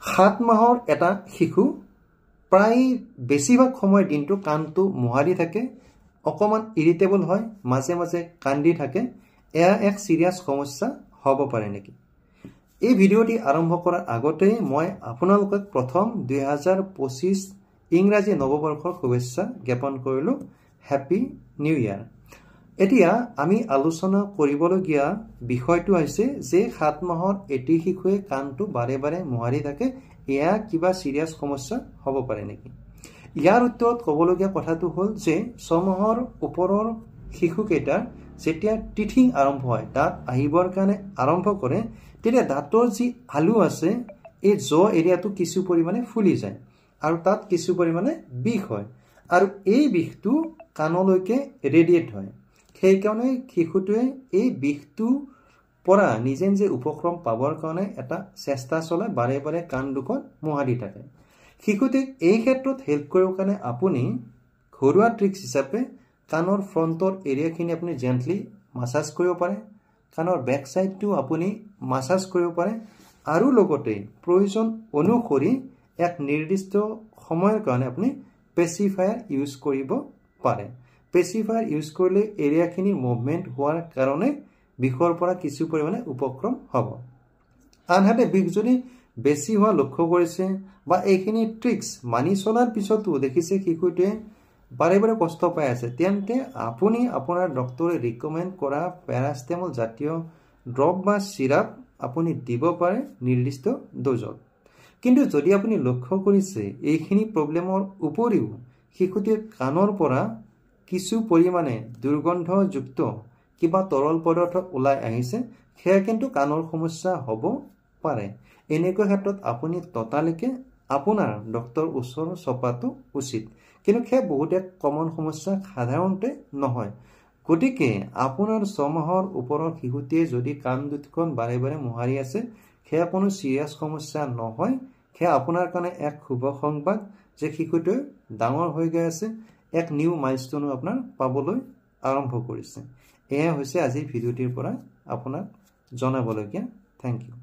7 মাহৰ এটা শিশু প্ৰায় বেছিভাগ সময় দিনটো কাণটো মোহাৰি থাকে, অকমান ইৰিটেবল হয়, মাজে মাজে কান্দি থাকে। এয়া এক সিৰিয়াস সমস্যা হ'ব পাৰে নেকি? এই ভিডিঅ'টি আৰম্ভ কৰাৰ আগতে মই আপোনালোকক প্ৰথম 2025 ইংৰাজী নৱবৰ্ষৰ শুভেচ্ছা জ্ঞাপন কৰিলো। হ্যাপি নিউ ইয়াৰ। এতিয়া আমি আলোচনা কৰিবলগীয়া বিষয়টো হৈছে যে 7 মাহৰ এটি শিশুৱে কাণটো বাৰে বাৰে মোহাৰি থাকে, এয়া কিবা সিৰিয়াস সমস্যা হ'ব পাৰে নেকি? ইয়াৰ উত্তৰত ক'বলগীয়া কথাটো হ'ল যে 6 মাহৰ ওপৰৰ শিশুকেইটাৰ যেতিয়া টিথিং আৰম্ভ হয়, দাঁত আহিবৰ কাৰণে আৰম্ভ কৰে, তেতিয়া দাঁতৰ যি আলু আছে এই জ এৰিয়াটো কিছু পৰিমাণে ফুলি যায় আৰু তাত কিছু পৰিমাণে বিষ হয় আৰু এই বিষটো কাণলৈকে ৰেডিয়েট হয়। সেইকাৰণে শিশুটোৱে এই বিষটো পৰা নিজে নিজে উপক্ৰম পাবৰ কাৰণে এটা চেষ্টা চলায়, বাৰে বাৰে কাণ দুখন মোহাৰি থাকে। শিশুটিক এই ক্ষেত্ৰত হেল্প কৰিবৰ কাৰণে আপুনি ঘৰুৱা ট্ৰিক্স হিচাপে কাণৰ ফ্ৰণ্টৰ এৰিয়াখিনি আপুনি জেণ্টলি মাছাজ কৰিব পাৰে, কাণৰ বেক সাইডটো আপুনি মাছাজ কৰিব পাৰে আৰু লগতে প্ৰয়োজন অনুসৰি এক নিৰ্দিষ্ট সময়ৰ কাৰণে আপুনি পেচিফায়াৰ ইউজ কৰিব পাৰে। পেচিফায়াৰ ইউজ কৰিলে এৰিয়াখিনি মুভমেণ্ট হোৱাৰ কাৰণে বিষৰ পৰা কিছু পৰিমাণে উপক্ৰম হ'ব। আনহাতে বিষ যদি বেছি হোৱা লক্ষ্য কৰিছে বা এইখিনি ট্ৰিক্স মানি চলাৰ পিছতো দেখিছে শিশুটোৱে বাৰে বাৰে কষ্ট পাই আছে, তেন্তে আপুনি আপোনাৰ ডক্টৰে ৰিকমেণ্ড কৰা পেৰাষ্টেমল জাতীয় ড্ৰপ বা চিৰাপ আপুনি দিব পাৰে নিৰ্দিষ্ট ড'জত। কিন্তু যদি আপুনি লক্ষ্য কৰিছে এইখিনি প্ৰব্লেমৰ উপৰিও শিশুটিৰ কাণৰ পৰা কিছু পৰিমাণে দুৰ্গন্ধযুক্ত কিবা তৰল পদাৰ্থ ওলাই আহিছে, সেয়া কিন্তু কাণৰ সমস্যা হ'ব পাৰে। এনেকুৱা ক্ষেত্ৰত আপুনি ততালিকে আপোনাৰ ডক্টৰ ওচৰ চপাটো উচিত, কিন্তু সেয়া বহুতে কমন সমস্যা সাধাৰণতে নহয়। গতিকে আপোনাৰ 6 মাহৰ ওপৰৰ শিশুটিয়ে যদি কাণ দুখন বাৰে বাৰে মোহাৰি আছে, সেয়া কোনো সিৰিয়াস সমস্যা নহয়। সেয়া আপোনাৰ কাৰণে এক শুভ সংবাদ যে শিশুটোৱে ডাঙৰ হৈ গৈ আছে, এক নিউ মাইলষ্টনো আপোনাৰ পাবলৈ আৰম্ভ কৰিছে। এয়া হৈছে আজিৰ ভিডিঅ'টিৰ পৰা আপোনাক জনাবলগীয়া। Thank U.